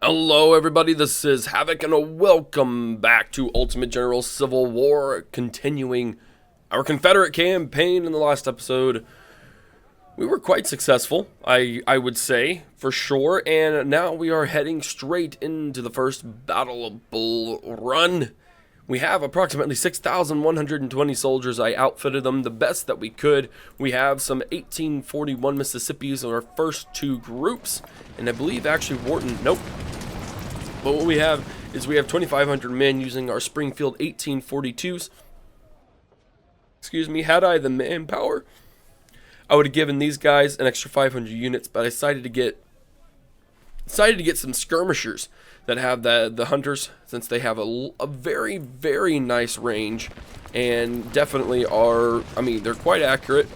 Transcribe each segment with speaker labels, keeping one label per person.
Speaker 1: Hello everybody, this is Havoc and a welcome back to Ultimate General Civil War, continuing our Confederate campaign. In the last episode, we were quite successful, I would say, for sure, and now we are heading straight into the first Battle of Bull Run. We have approximately 6,120 soldiers. I outfitted them the best that we could. We have some 1841 Mississippis in our first two groups, and I believe actually Wharton, nope. But what we have is we have 2,500 men using our Springfield 1842s. Excuse me, had I the manpower, I would have given these guys an extra 500 units, but I decided to get some skirmishers that have the hunters, since they have a very, very nice range and definitely are, I mean, they're quite accurate,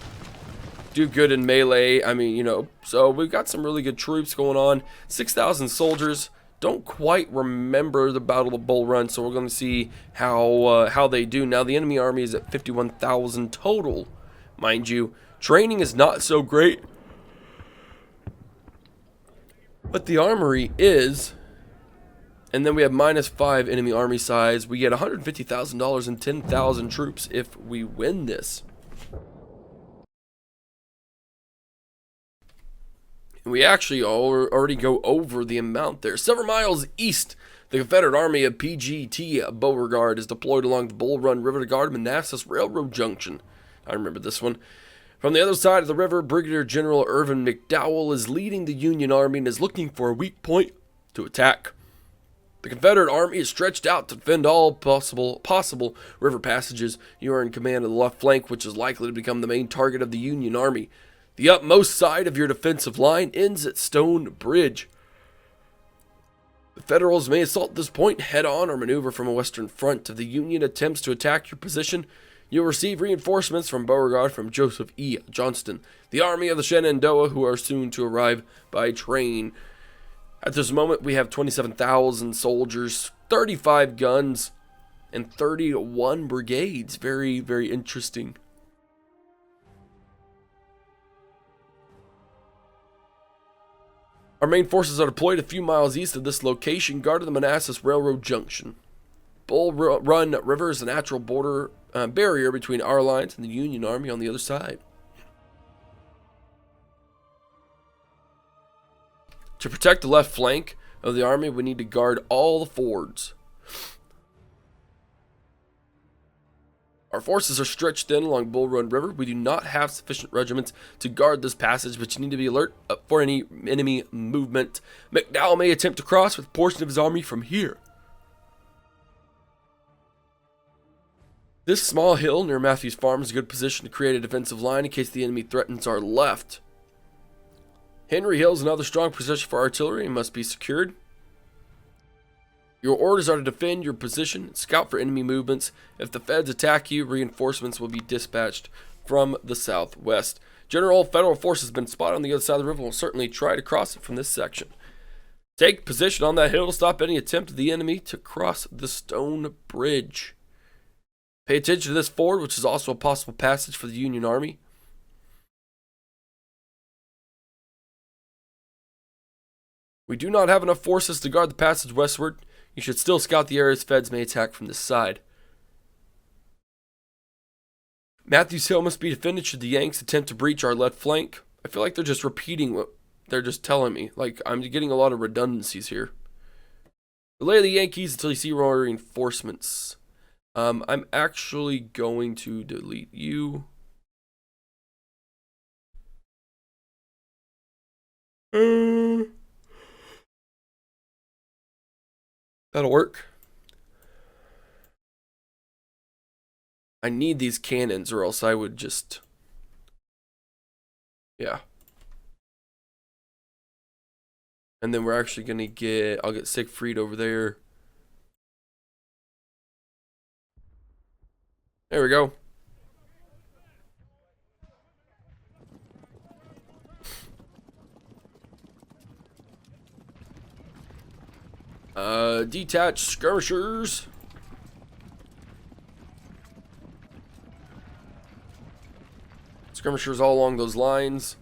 Speaker 1: do good in melee, I mean, you know, so we've got some really good troops going on. 6,000 soldiers. Don't quite remember the Battle of Bull Run, so we're going to see how they do. Now, the enemy army is at 51,000 total, mind you. Training is not so great, but the armory is. And then we have -5 enemy army size. We get $150,000 and 10,000 troops if we win this. We actually already go over the amount there. Several miles east, the Confederate Army of PGT Beauregard is deployed along the Bull Run River to guard Manassas Railroad Junction. I remember this one. From the other side of the river, Brigadier General Irvin McDowell is leading the Union Army and is looking for a weak point to attack. The Confederate Army is stretched out to defend all possible river passages. You are in command of the left flank, which is likely to become the main target of the Union Army. The upmost side of your defensive line ends at Stone Bridge. The Federals may assault this point head-on or maneuver from a western front. If the Union attempts to attack your position, you'll receive reinforcements from Beauregard from Joseph E. Johnston, the Army of the Shenandoah, who are soon to arrive by train. At this moment, we have 27,000 soldiers, 35 guns, and 31 brigades. Very, very interesting. Our main forces are deployed a few miles east of this location, guarding the Manassas Railroad Junction. Bull Run River is a natural border barrier between our lines and the Union Army on the other side. To protect the left flank of the army, we need to guard all the fords. Our forces are stretched thin along Bull Run River. We do not have sufficient regiments to guard this passage, but you need to be alert for any enemy movement. McDowell may attempt to cross with a portion of his army from here. This small hill near Matthews Farm is a good position to create a defensive line in case the enemy threatens our left. Henry Hill is another strong position for artillery and must be secured. Your orders are to defend your position and scout for enemy movements. If the Feds attack you, reinforcements will be dispatched from the southwest. General Federal force has been spotted on the other side of the river and will certainly try to cross it from this section. Take position on that hill to stop any attempt of the enemy to cross the Stone Bridge. Pay attention to this ford, which is also a possible passage for the Union Army. We do not have enough forces to guard the passage westward. You should still scout the areas Feds may attack from this side. Matthews Hill must be defended should the Yanks attempt to breach our left flank. I feel like they're just repeating what they're just telling me. Like, I'm getting a lot of redundancies here. Delay the Yankees until you see more reinforcements. I'm actually going to delete you. That'll work. I need these cannons or else I would just... Yeah. And then we're actually going to get... I'll get Siegfried over there. There we go. Detached skirmishers. Skirmishers all along those lines.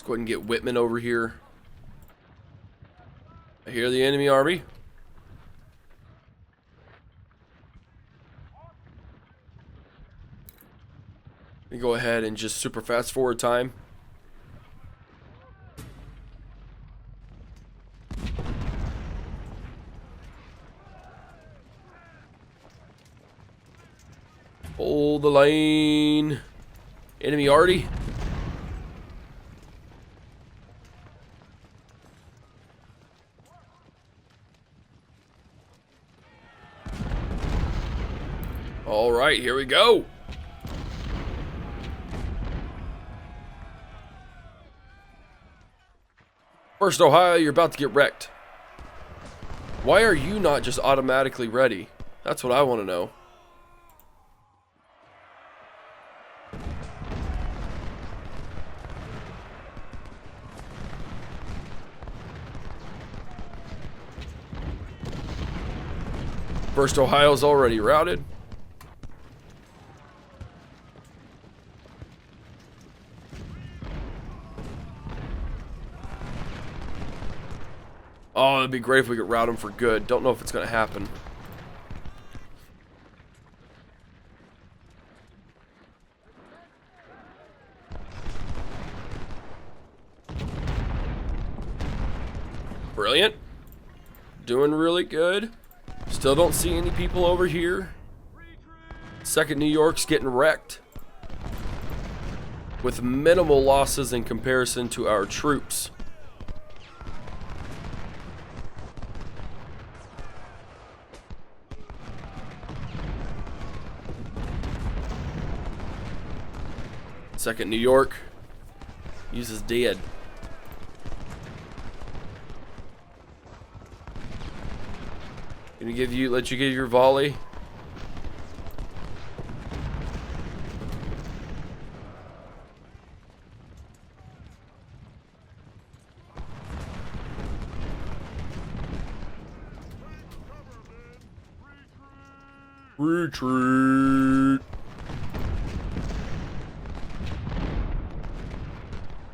Speaker 1: Let's go ahead and get Whitman over here. I hear the enemy army. Let me go ahead and just super fast forward time. Hold the lane. Enemy arty. All right, here we go. First Ohio, you're about to get wrecked. Why are you not just automatically ready? That's what I want to know. First Ohio's already routed. Oh, it'd be great if we could route him for good. Don't know if it's going to happen. Brilliant. Doing really good. Still don't see any people over here. 2nd New York's getting wrecked. With minimal losses in comparison to our troops. Second New York uses dead. Gonna let you give your volley. Retreat.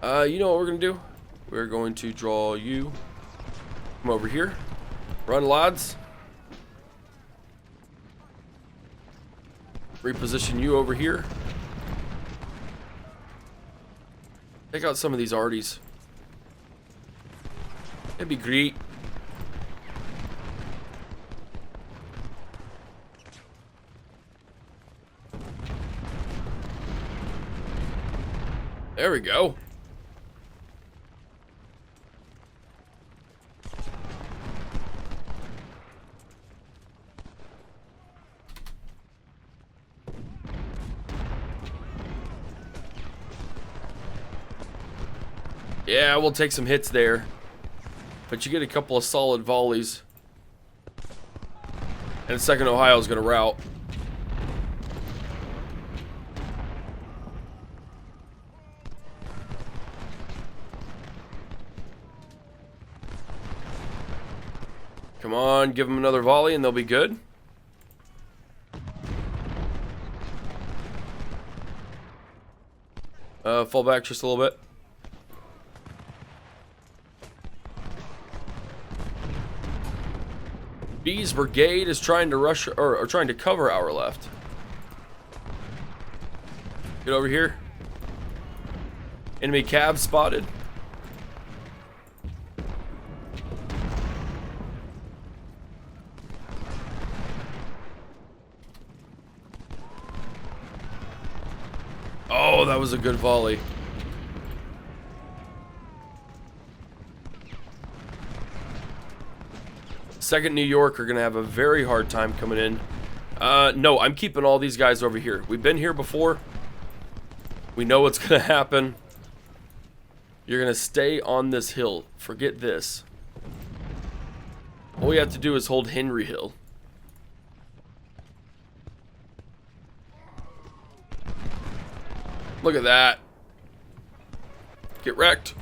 Speaker 1: You know what we're gonna do? We're going to draw you. Come over here. Run, lads. Reposition you over here. Take out some of these arties. That'd be great. There we go. Yeah, we'll take some hits there. But you get a couple of solid volleys. And 2nd Ohio's going to rout. Come on, give them another volley and they'll be good. Fall back just a little bit. B's brigade is trying to rush or trying to cover our left. Get over here. Enemy cab spotted. Oh, that was a good volley. Second New York are going to have a very hard time coming in. No, I'm keeping all these guys over here. We've been here before. We know what's going to happen. You're going to stay on this hill. Forget this. All we have to do is hold Henry Hill. Look at that. Get wrecked.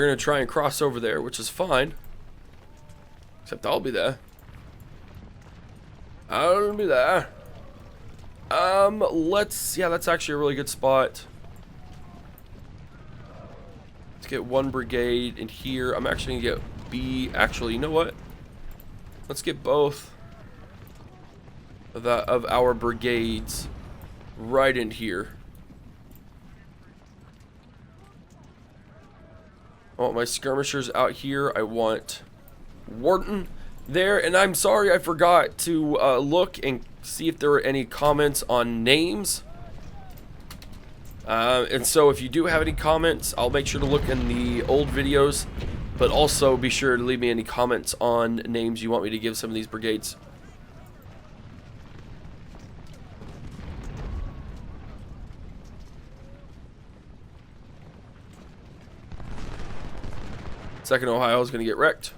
Speaker 1: They're going to try and cross over there, which is fine. Except I'll be there. I'll be there. Yeah, that's actually a really good spot. Let's get one brigade in here. I'm actually going to get B. Actually, you know what? Let's get both of our brigades right in here. I want my skirmishers out here. I want Wharton there. And I'm sorry I forgot to look and see if there were any comments on names. And so if you do have any comments, I'll make sure to look in the old videos. But also be sure to leave me any comments on names you want me to give some of these brigades. Second Ohio is going to get wrecked.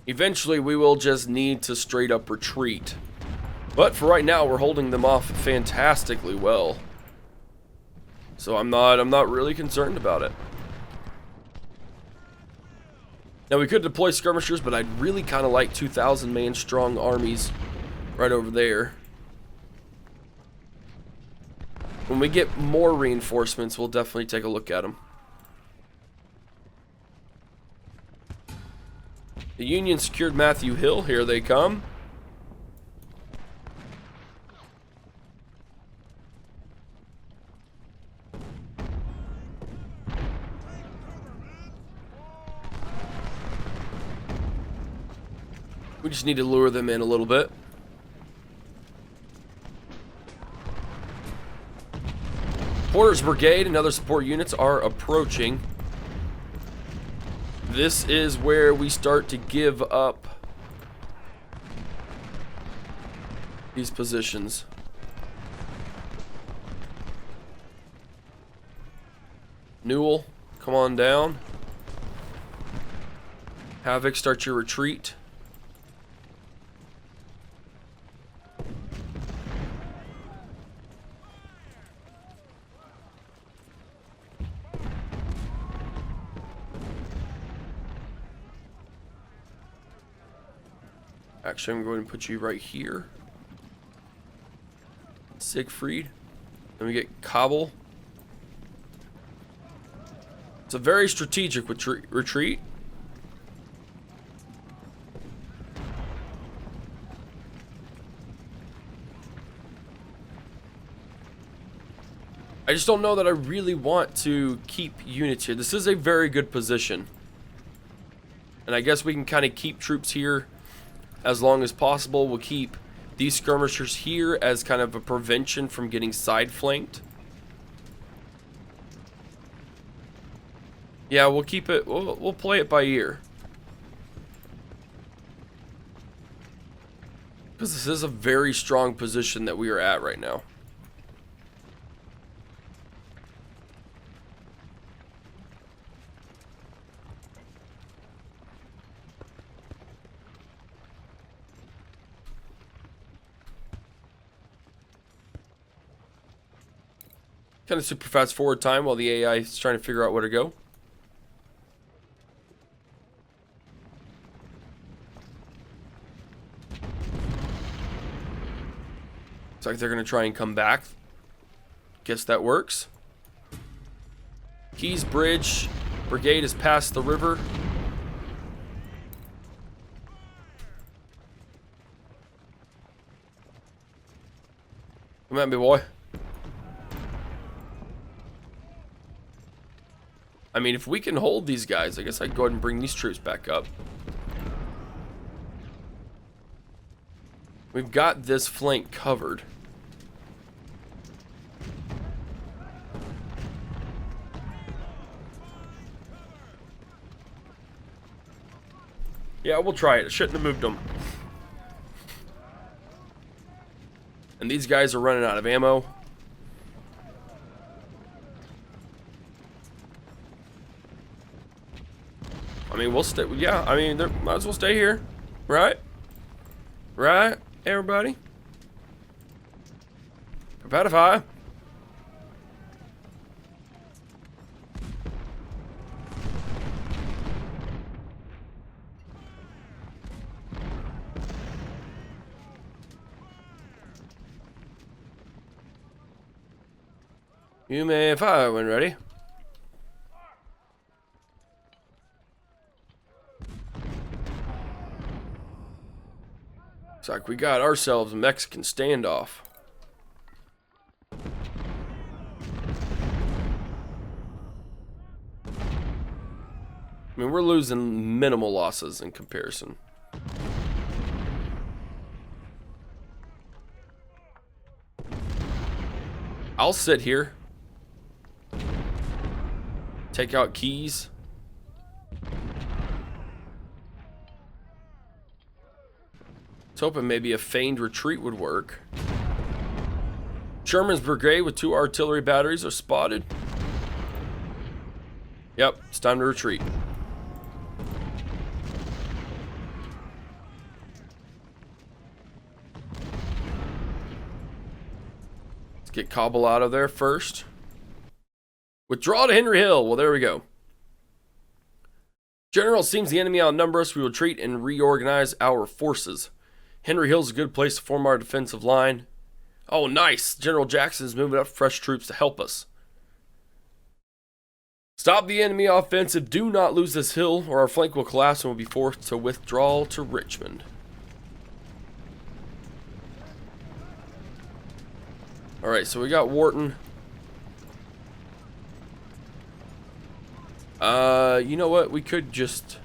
Speaker 1: Eventually, we will just need to straight up retreat. But for right now, we're holding them off fantastically well. So I'm not really concerned about it. Now we could deploy skirmishers, but I'd really kind of like 2,000 man strong armies right over there. When we get more reinforcements, we'll definitely take a look at them. The Union secured Matthew Hill. Here they come. We just need to lure them in a little bit. Porter's Brigade and other support units are approaching. This is where we start to give up these positions. Newell, come on down. Havoc, start your retreat. Actually, I'm going to put you right here. Siegfried. Then we get Kabul. It's a very strategic retreat. I just don't know that I really want to keep units here. This is a very good position. And I guess we can kind of keep troops here as long as possible. We'll keep these skirmishers here as kind of a prevention from getting side flanked. Yeah, we'll keep it, we'll play it by ear. Because this is a very strong position that we are at right now. Kind of super fast forward time while the AI is trying to figure out where to go. Looks like they're going to try and come back. Guess that works. Keys Bridge Brigade has passed the river. Come at me, boy. I mean, if we can hold these guys, I guess I'd go ahead and bring these troops back up. We've got this flank covered. Yeah, we'll try it. Shouldn't have moved them. And these guys are running out of ammo. I mean, we'll stay. Yeah, I mean, might as well stay here, right? Right, everybody? Rapidify. You may fire when ready. Looks like we got ourselves a Mexican standoff. I mean, we're losing minimal losses in comparison. I'll sit here. Take out keys. Let's hoping maybe a feigned retreat would work. Sherman's brigade with 2 artillery batteries are spotted. Yep, it's time to retreat. Let's get Kabul out of there first. Withdraw to Henry Hill. Well, there we go. General, seems the enemy outnumber us. We will retreat and reorganize our forces. Henry Hill's a good place to form our defensive line. Oh, nice. General Jackson is moving up fresh troops to help us. Stop the enemy offensive. Do not lose this hill, or our flank will collapse and we'll be forced to withdraw to Richmond. Alright, so we got Wharton. You know what? We could just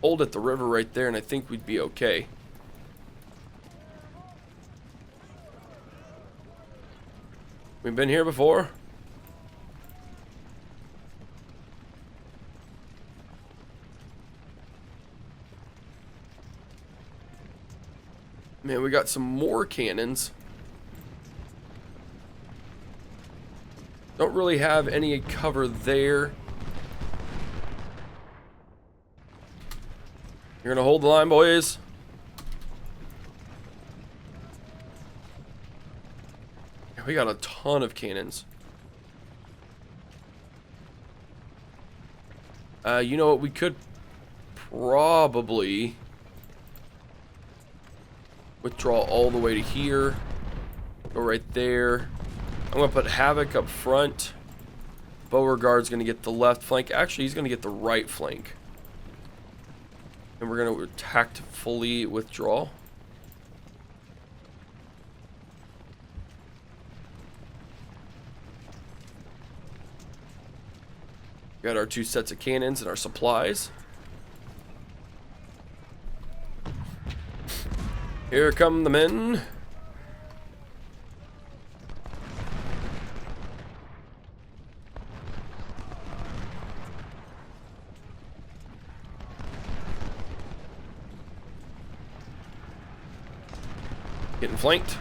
Speaker 1: hold at the river right there, and I think we'd be okay. We've been here before. Man, we got some more cannons. Don't really have any cover there. You're gonna hold the line, boys. We got a ton of cannons. You know what? We could probably withdraw all the way to here. Go right there. I'm going to put Havoc up front. Beauregard's going to get the left flank. Actually, he's going to get the right flank. And we're going to tactfully withdraw. Got our 2 sets of cannons and our supplies. Here come the men. Getting flanked.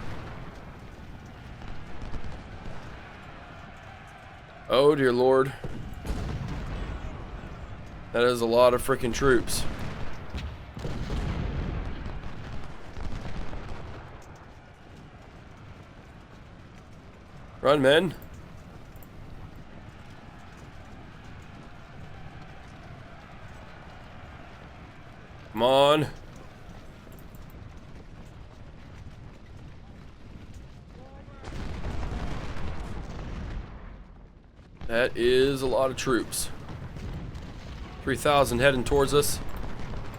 Speaker 1: Oh dear Lord. That is a lot of freaking troops. Run, men. Come on. That is a lot of troops. 3,000 heading towards us.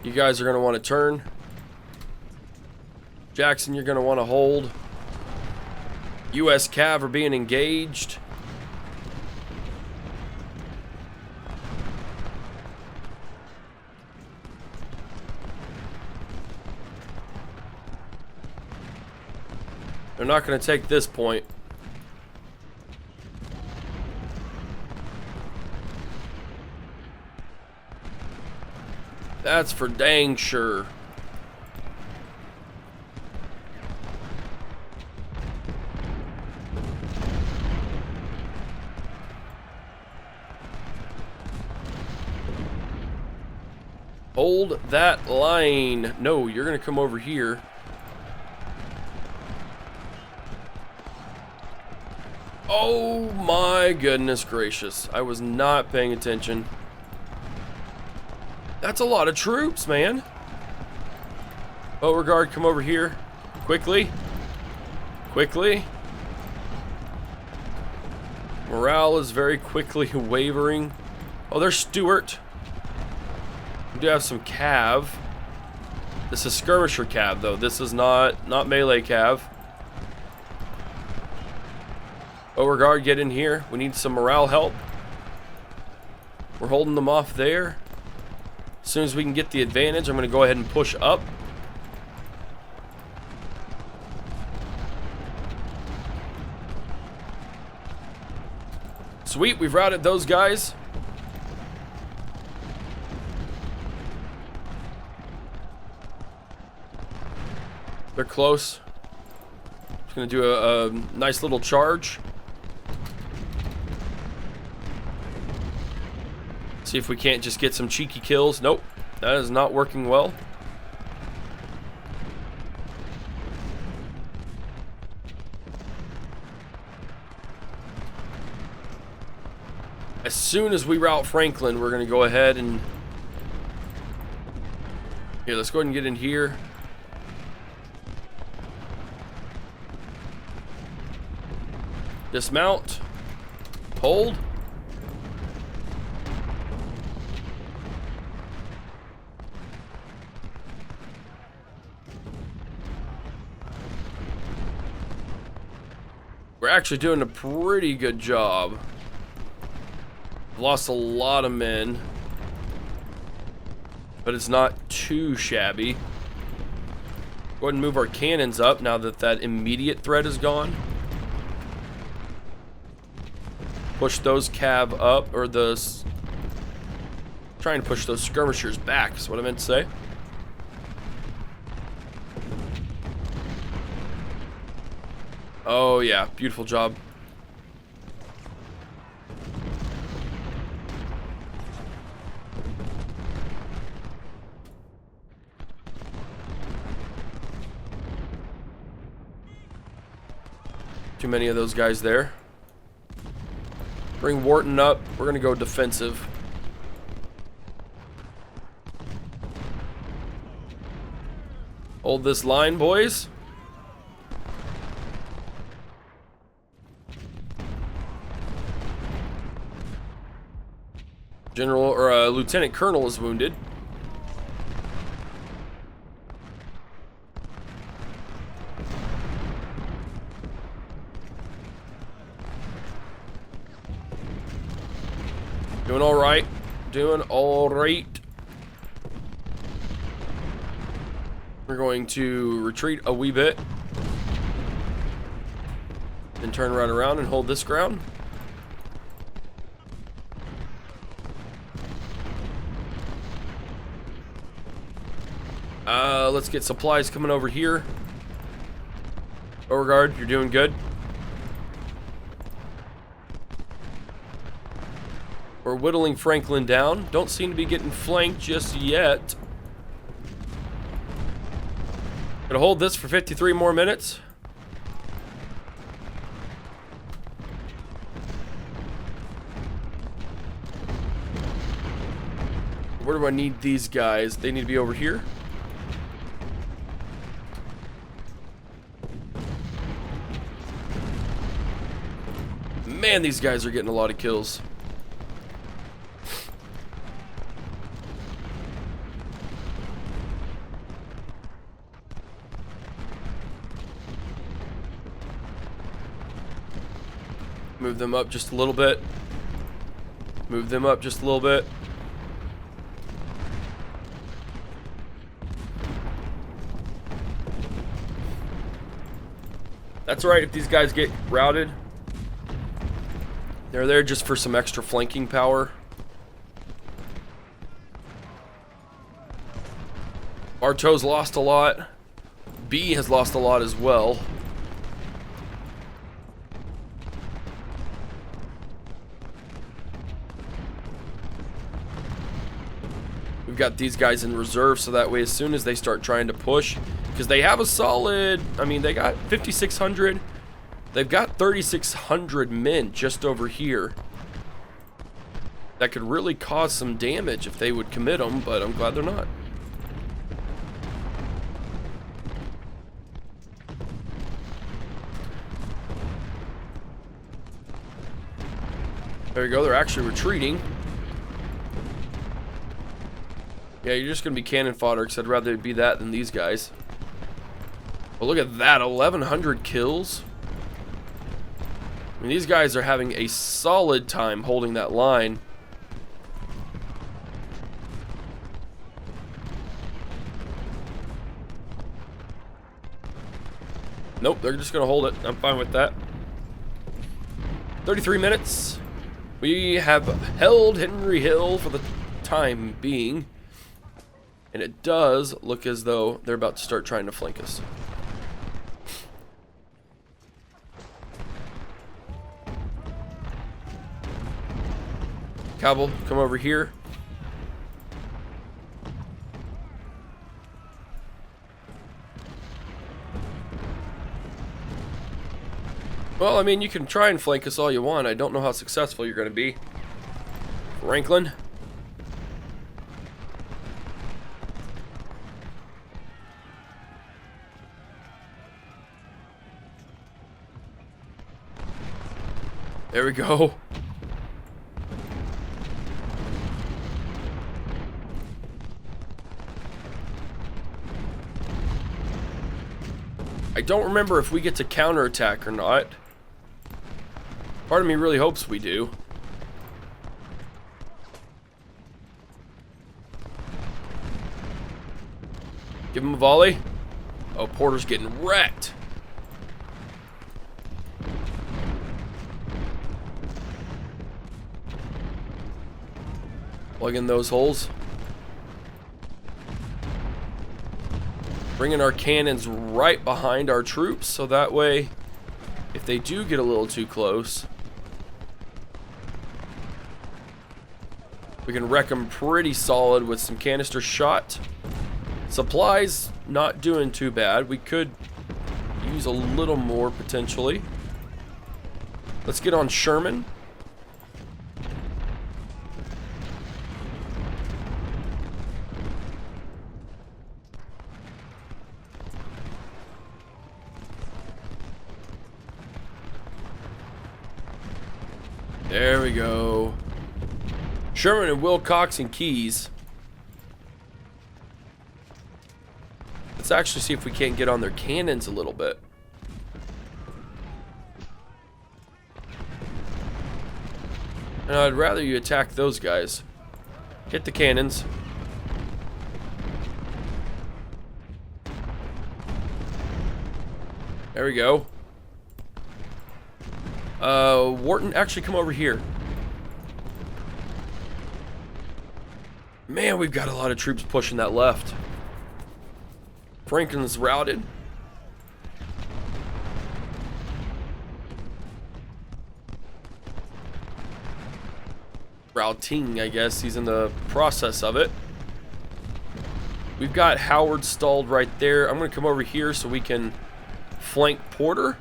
Speaker 1: You guys are going to want to turn. Jackson, you're going to want to hold. U.S. Cav are being engaged. They're not going to take this point. That's for dang sure. Hold that line. No, you're going to come over here. Oh my goodness gracious. I was not paying attention. That's a lot of troops, man. Beauregard, come over here. Quickly. Quickly. Morale is very quickly wavering. Oh, there's Stuart. We do have some cav. This is skirmisher cav, though. This is not melee cav. Beauregard, get in here. We need some morale help. We're holding them off there. As soon as we can get the advantage, I'm going to go ahead and push up. Sweet, we've routed those guys. They're close. Just going to do a nice little charge. See if we can't just get some cheeky kills. Nope, that is not working well. As soon as we rout Franklin, we're going to go ahead and... Here, let's go ahead and get in here. Dismount. Hold. We're actually doing a pretty good job. Lost a lot of men, but it's not too shabby. Go ahead and move our cannons up now that that immediate threat is gone. Push those cav up, or those... Try and push those skirmishers back, is what I meant to say. Oh yeah, beautiful job. Too many of those guys there. Bring Wharton up. We're gonna go defensive. Hold this line, boys. General or Lieutenant Colonel is wounded. Doing all right. Doing all right. We're going to retreat a wee bit. Then turn right around and hold this ground. Let's get supplies coming over here. Beauregard, you're doing good. We're whittling Franklin down. Don't seem to be getting flanked just yet. Gonna hold this for 53 more minutes. Where do I need these guys? They need to be over here. Man, these guys are getting a lot of kills. Move them up just a little bit. Move them up just a little bit. That's right, if these guys get routed, they're there just for some extra flanking power. Arto's lost a lot. B has lost a lot as well. We've got these guys in reserve, so that way as soon as they start trying to push, because they have a solid, I mean, they got 5,600. They've got 3,600 men just over here. That could really cause some damage if they would commit them, but I'm glad they're not. There you go, they're actually retreating. Yeah, you're just going to be cannon fodder, because I'd rather it be that than these guys. But look at that, 1,100 kills. I mean, these guys are having a solid time holding that line. Nope, they're just going to hold it. I'm fine with that. 33 minutes. We have held Henry Hill for the time being. And it does look as though they're about to start trying to flank us. Cabal, come over here. Well, I mean, you can try and flank us all you want. I don't know how successful you're going to be. Franklin. There we go. I don't remember if we get to counterattack or not. Part of me really hopes we do. Give him a volley. Oh, Porter's getting wrecked. Plug in those holes. Bringing our cannons right behind our troops, so that way, if they do get a little too close, we can wreck them pretty solid with some canister shot. Supplies, not doing too bad. We could use a little more, potentially. Let's get on Sherman. There we go. Sherman and Wilcox and Keyes. Let's actually see if we can't get on their cannons a little bit. And I'd rather you attack those guys. Hit the cannons. There we go. Wharton, actually come over here. Man, we've got a lot of troops pushing that left. Franklin's routed. Routing, I guess. He's in the process of it. We've got Howard stalled right there. I'm going to come over here so we can flank Porter.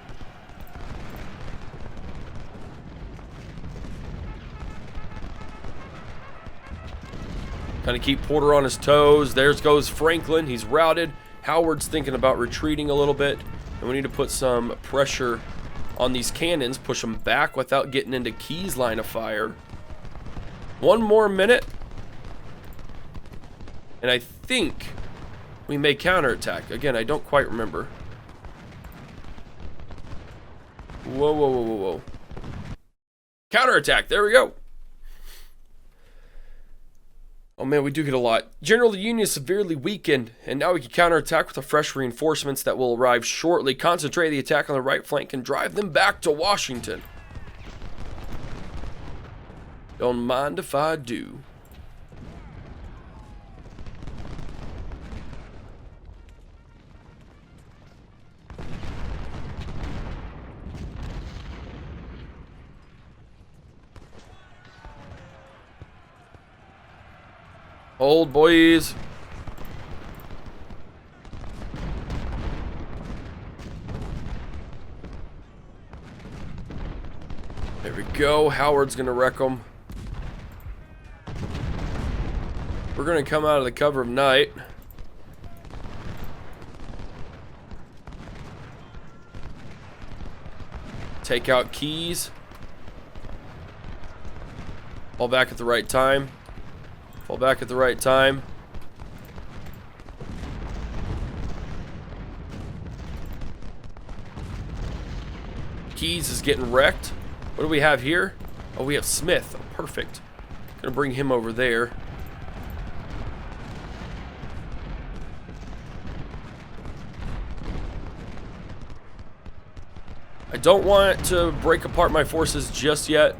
Speaker 1: Kind of keep Porter on his toes. There goes Franklin. He's routed. Howard's thinking about retreating a little bit. And we need to put some pressure on these cannons. Push them back without getting into Keyes' line of fire. One more minute. And I think we may counterattack. Again, I don't quite remember. Whoa, whoa, whoa, whoa, whoa. Counterattack. There we go. Oh man, we do get a lot. General, the Union is severely weakened, and now we can counterattack with the fresh reinforcements that will arrive shortly. Concentrate the attack on the right flank and drive them back to Washington. Don't mind if I do. Hold, boys. go. Howard's going to wreck them. We're going to come out of the cover of night. Take out keys. Fall back at the right time. Fall back at the right time. Keys is getting wrecked. What do we have here? Oh, we have Smith. Oh, perfect. Gonna bring him over there. I don't want to break apart my forces just yet.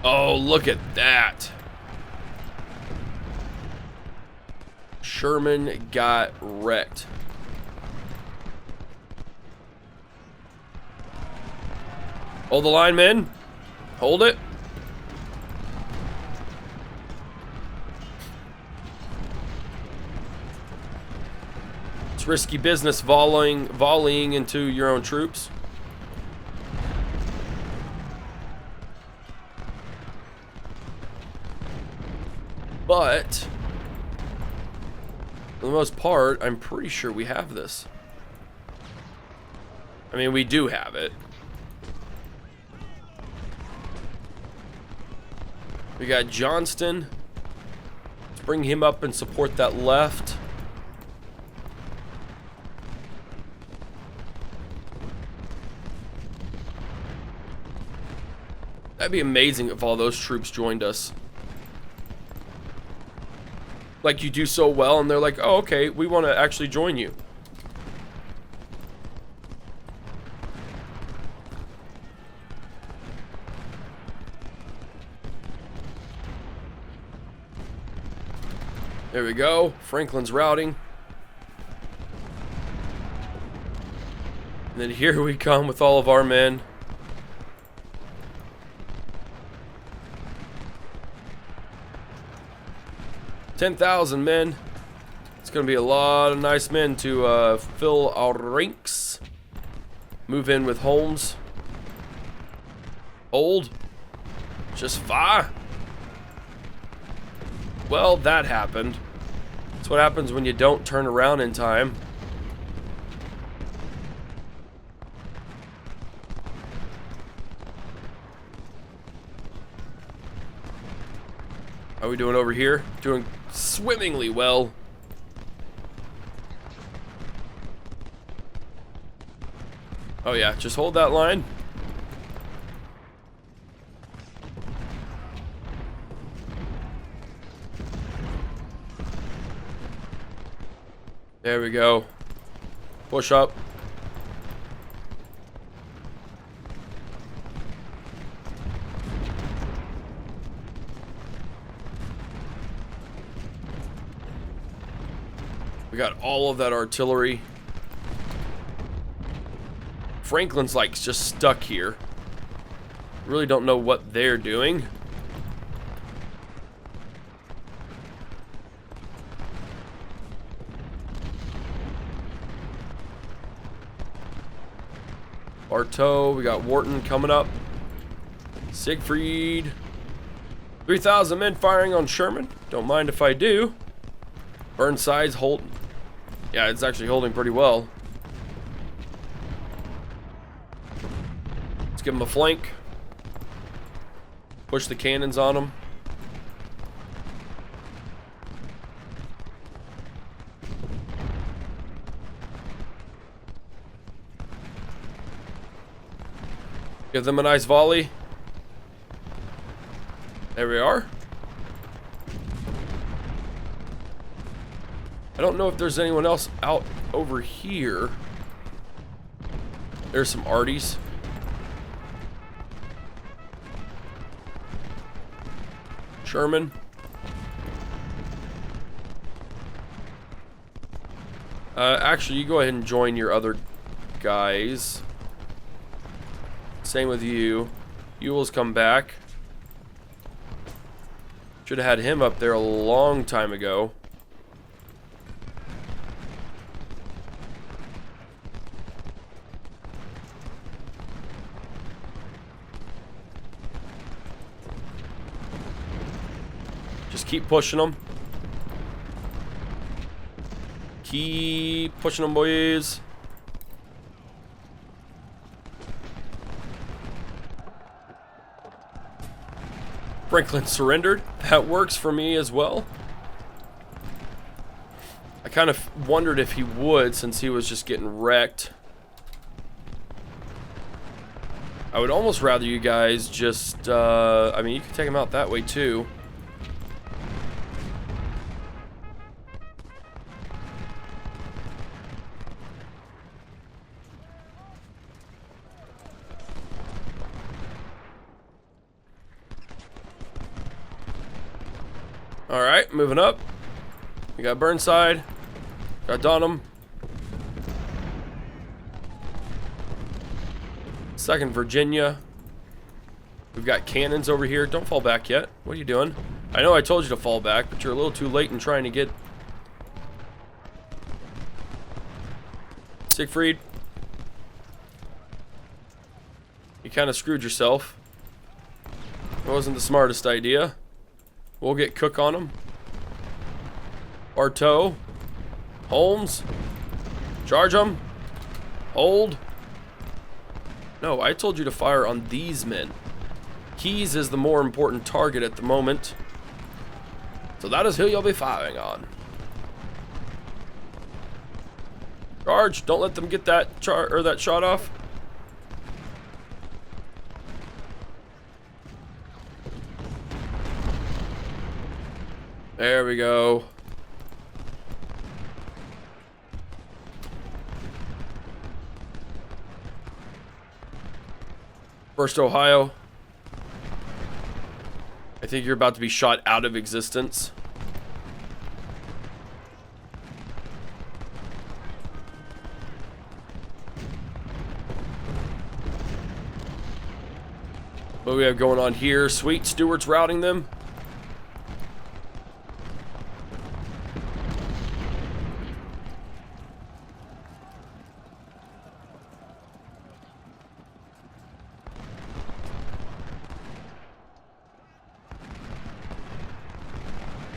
Speaker 1: Oh, look at that. Sherman got wrecked. Hold the line, men. Hold it. It's risky business volleying into your own troops. But for the most part, I'm pretty sure we have this. I mean, we do have it. We got Johnston. Let's bring him up and support that left. That'd be amazing if all those troops joined us. Like, you do so well and they're like, oh, okay, we want to actually join you. There we go. Franklin's routing. And then here we come with all of our men. $10,000 men. It's going to be a lot of nice men to fill our ranks. Move in with Holmes. Hold. Just fire. Well, that happened. That's what happens when you don't turn around in time. How are we doing over here? Doing swimmingly well. Oh yeah, just hold that line. There we go. Push up. We got all of that artillery. Franklin's like just stuck here. Really don't know what they're doing. Bartow, we got Wharton coming up. Siegfried. 3,000 men firing on Sherman. Don't mind if I do. Burnside's holding. Yeah, it's actually holding pretty well. Let's give him a flank. Push the cannons on him. Give them a nice volley. There we are. I don't know if there's anyone else out over here. There's some arties. Sherman. Actually, you go ahead and join your other guys. Same with you. Ewell's come back. Should have had him up there a long time ago. keep pushing them. Keep pushing them, boys. Franklin surrendered. That works for me as well. I kind of wondered if he would, since he was just getting wrecked. I would almost rather you guys just, I mean, you can take him out that way too. Alright, moving up. We got Burnside. Got Dunham. 2nd Virginia. We've got cannons over here. Don't fall back yet. What are you doing? I know I told you to fall back, but you're a little too late in trying to get... Siegfried. You kind of screwed yourself. It wasn't the smartest idea. We'll get Cook on him. Bartow. Holmes. Charge him. Hold. No, I told you to fire on these men. Keyes is the more important target at the moment. So that is who you'll be firing on. Charge. Don't let them get that that shot off. There we go. First Ohio. I think you're about to be shot out of existence. What do we have going on here? Sweet. Stewart's routing them.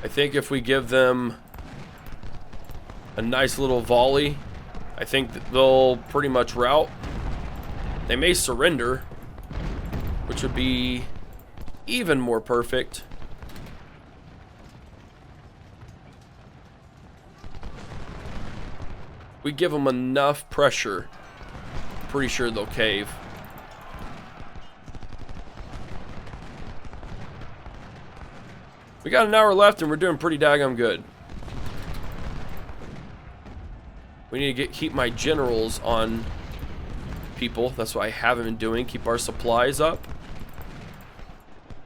Speaker 1: I think if we give them a nice little volley, I think that they'll pretty much rout. They may surrender, which would be even more perfect. We give them enough pressure, pretty sure they'll cave. We got an hour left and we're doing pretty daggum good. We need to keep my generals on people. That's what I haven't been doing. Keep our supplies up.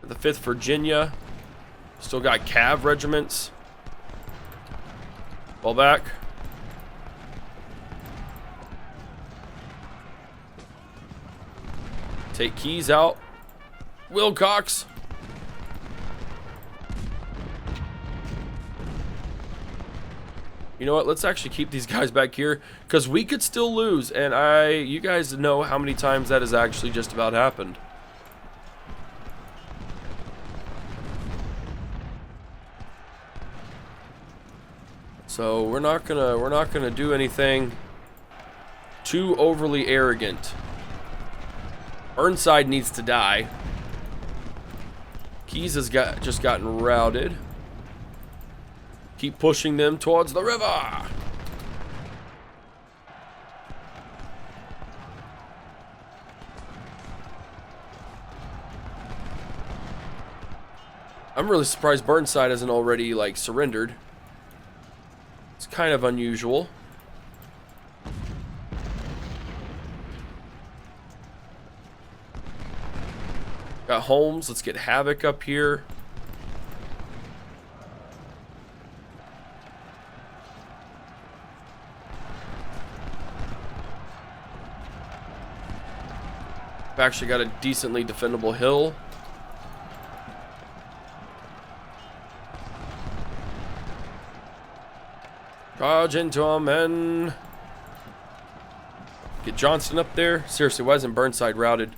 Speaker 1: The 5th Virginia. Still got cav regiments. Fall back. Take Keyes out. Wilcox. You know what? Let's actually keep these guys back here, because we could still lose, and you guys know how many times that has actually just about happened. So we're not gonna do anything too overly arrogant. Burnside needs to die. Keyes has just gotten routed. Keep pushing them towards the river. I'm really surprised Burnside hasn't already, like, surrendered. It's kind of unusual. Got Holmes. Let's get Havoc up here. I've actually got a decently defendable hill. Charge into him and get Johnston up there. Seriously, why isn't Burnside routed?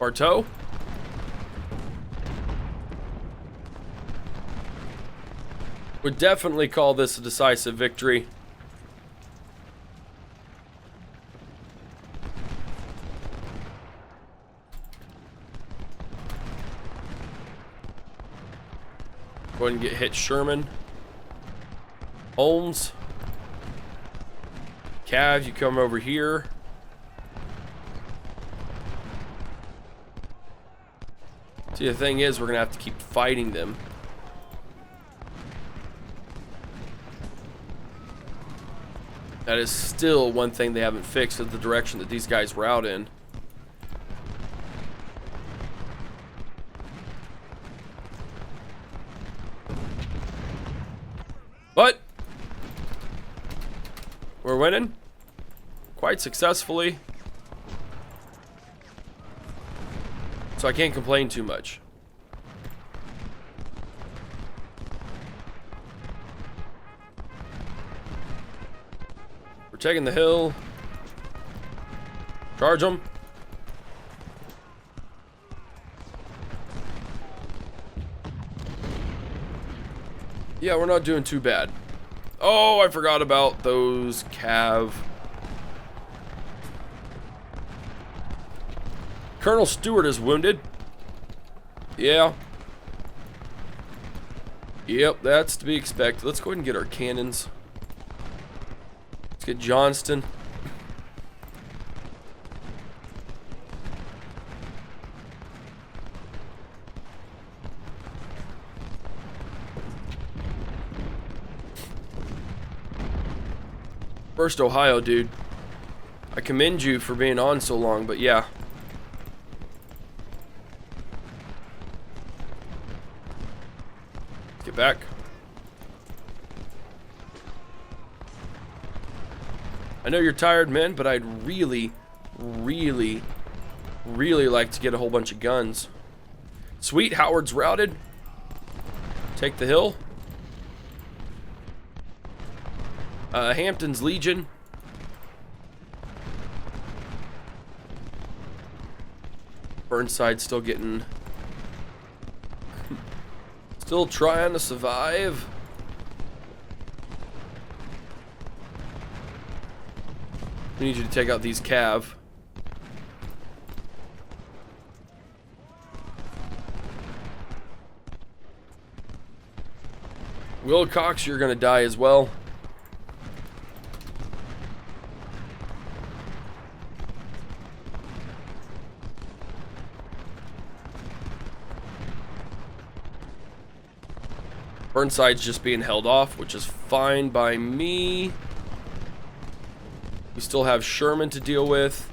Speaker 1: Marteau. Would definitely call this a decisive victory. Go ahead and get hit Sherman. Holmes. Cav, you come over here. See, the thing is, we're going to have to keep fighting them. That is still one thing they haven't fixed, is the direction that these guys were out in. But we're winning quite successfully, so I can't complain too much. We're taking the hill. Charge them. Yeah, we're not doing too bad. Oh, I forgot about those Cav. Colonel Stewart is wounded. Yeah. Yep, that's to be expected. Let's go ahead and get our cannons. Let's get Johnston. First Ohio, dude. I commend you for being on so long, but yeah. Let's get back. I know you're tired, men, but I'd really like to get a whole bunch of guns. Sweet, Howard's routed. Take the hill. Hampton's Legion. Burnside's still getting... still trying to survive. We need you to take out these Cav. Wilcox, you're gonna die as well. Burnside's just being held off, which is fine by me. We still have Sherman to deal with.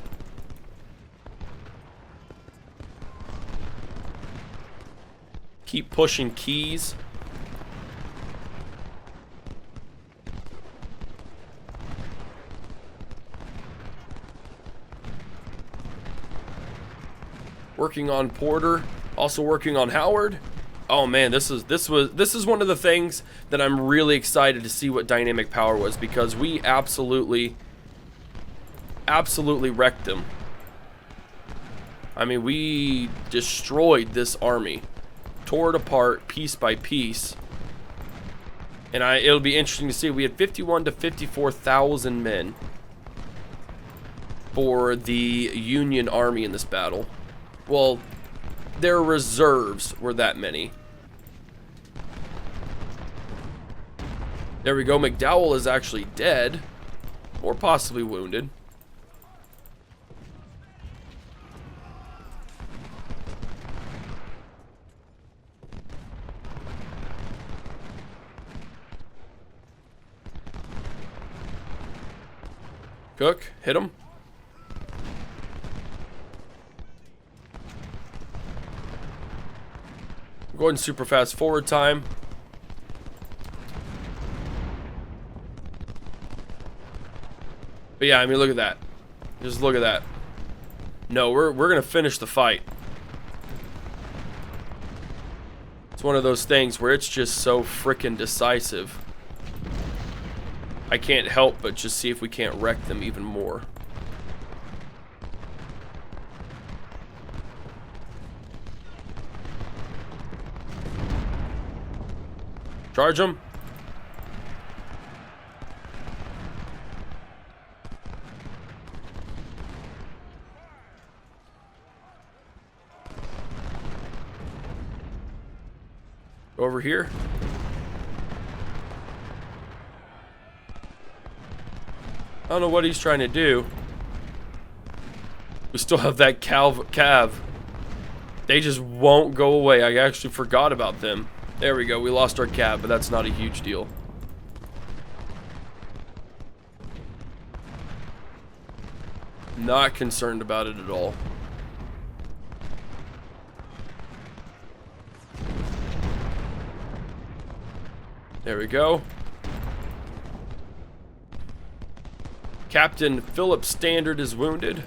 Speaker 1: Keep pushing Keys. Working on Porter, also working on Howard. Oh man, this is one of the things that I'm really excited to see what dynamic power was, because we absolutely wrecked them. I mean, we destroyed this army, tore it apart piece by piece, and it'll be interesting to see. We had 51 to 54,000 men for the Union Army in this battle. Well, their reserves were that many. There we go. McDowell is actually dead, or possibly wounded. Cook, hit him. Go ahead and super fast forward time. But yeah, I mean, look at that. Just look at that. No, we're gonna finish the fight. It's one of those things where it's just so freaking decisive. I can't help but just see if we can't wreck them even more. Charge them. Over here. I don't know what he's trying to do. We still have that cav. They just won't go away. I actually forgot about them. There we go. We lost our cav, but that's not a huge deal. Not concerned about it at all. There we go. Captain Philip Standard is wounded.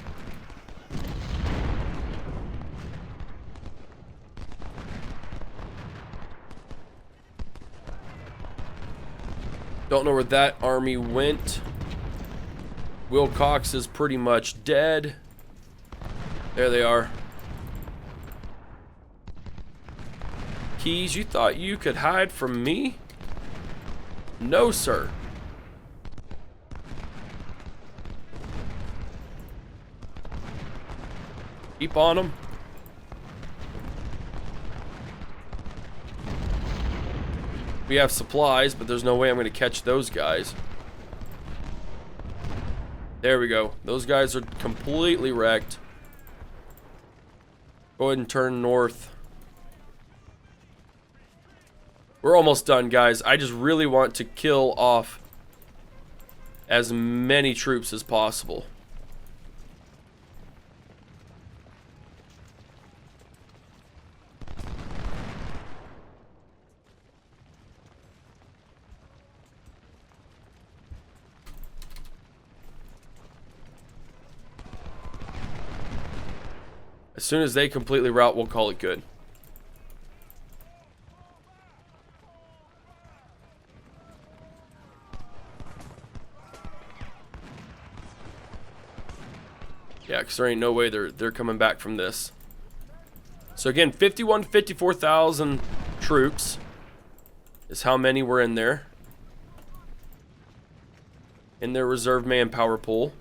Speaker 1: Don't know where that army went. Wilcox is pretty much dead. There they are. Keys, you thought you could hide from me? No, sir. Keep on them. We have supplies, but there's no way I'm going to catch those guys. There we go. Those guys are completely wrecked. Go ahead and turn north. We're almost done, guys. I just really want to kill off as many troops as possible. As soon as they completely rout, we'll call it good. Yeah, because there ain't no way they're coming back from this. So again, 54,000 troops is how many were in there. In their reserve manpower pool.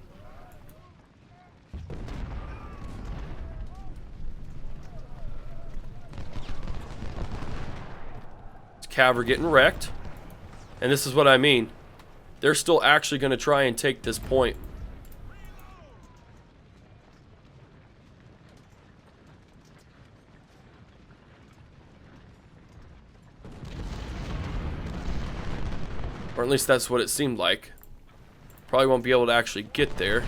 Speaker 1: Cav are getting wrecked. And this is what I mean. They're still actually going to try and take this point. Or at least that's what it seemed like. Probably won't be able to actually get there.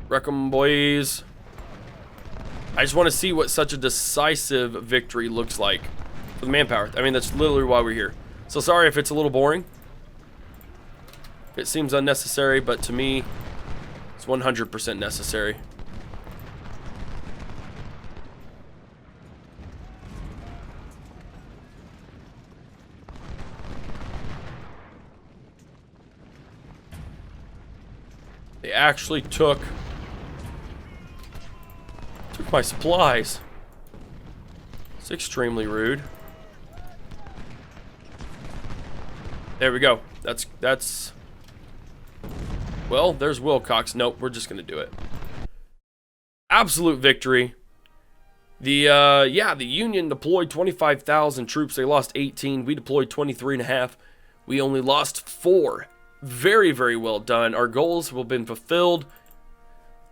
Speaker 1: Wreck 'em, boys. I just want to see what such a decisive victory looks like for the manpower. I mean, that's literally why we're here. So sorry if it's a little boring. It seems unnecessary, but to me, it's 100% necessary. They actually took my supplies. It's extremely rude. There we go. That's well, there's Wilcox. Nope, we're just gonna do it. Absolute victory. The Union deployed 25,000 troops. They lost 18. We deployed 23.5. We only lost 4. Very, very well done. Our goals have been fulfilled.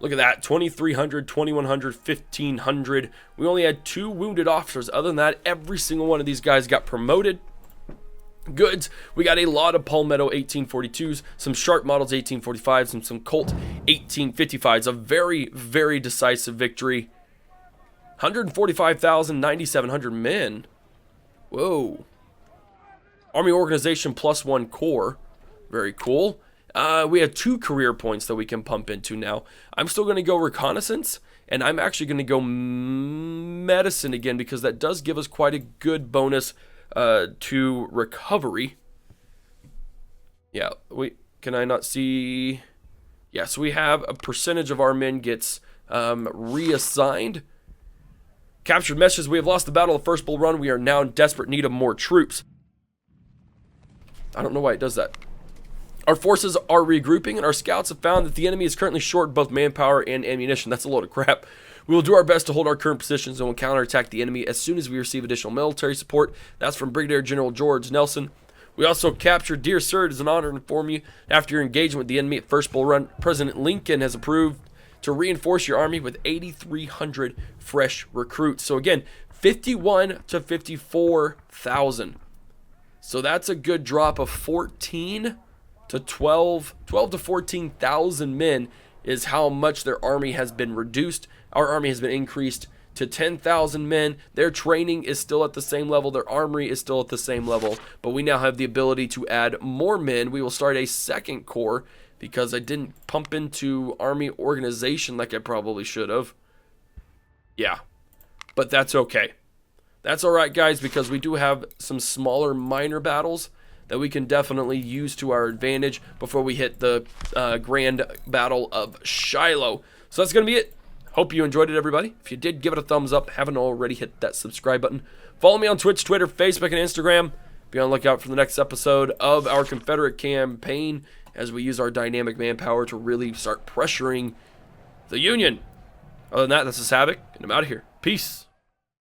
Speaker 1: Look at that, 2,300, 2,100, 1,500. We only had 2 wounded officers. Other than that, every single one of these guys got promoted. Goods. We got a lot of Palmetto 1842s, some Sharp models 1845s, and some Colt 1855s. A very, very decisive victory. 145,000, 9,700 men. Whoa. Army organization +1 corps. Very cool. We have 2 career points that we can pump into now. I'm still going to go reconnaissance, and I'm actually going to go medicine again because that does give us quite a good bonus to recovery. Yeah, can I not see? Yeah, so we have a percentage of our men gets reassigned. Captured messages. We have lost the battle of First Bull Run. We are now in desperate need of more troops. I don't know why it does that. Our forces are regrouping, and our scouts have found that the enemy is currently short both manpower and ammunition. That's a load of crap. We will do our best to hold our current positions and will counterattack the enemy as soon as we receive additional military support. That's from Brigadier General George Nelson. We also captured, dear sir, it is an honor to inform you, after your engagement with the enemy at First Bull Run, President Lincoln has approved to reinforce your army with 8,300 fresh recruits. So again, 51 to 54,000. So that's a good drop of 14 to 12 to 14,000 men is how much their army has been reduced. Our army has been increased to 10,000 men. Their training is still at the same level. Their armory is still at the same level. But we now have the ability to add more men. We will start a second corps because I didn't pump into army organization like I probably should have. Yeah, but that's okay. That's all right, guys, because we do have some smaller minor battles that we can definitely use to our advantage before we hit the grand battle of Shiloh. So that's going to be it. Hope you enjoyed it, everybody. If you did, give it a thumbs up. Haven't already, hit that subscribe button. Follow me on Twitch, Twitter, Facebook, and Instagram. Be on the lookout for the next episode of our Confederate campaign as we use our dynamic manpower to really start pressuring the Union. Other than that, this is Havoc, and I'm out of here. Peace.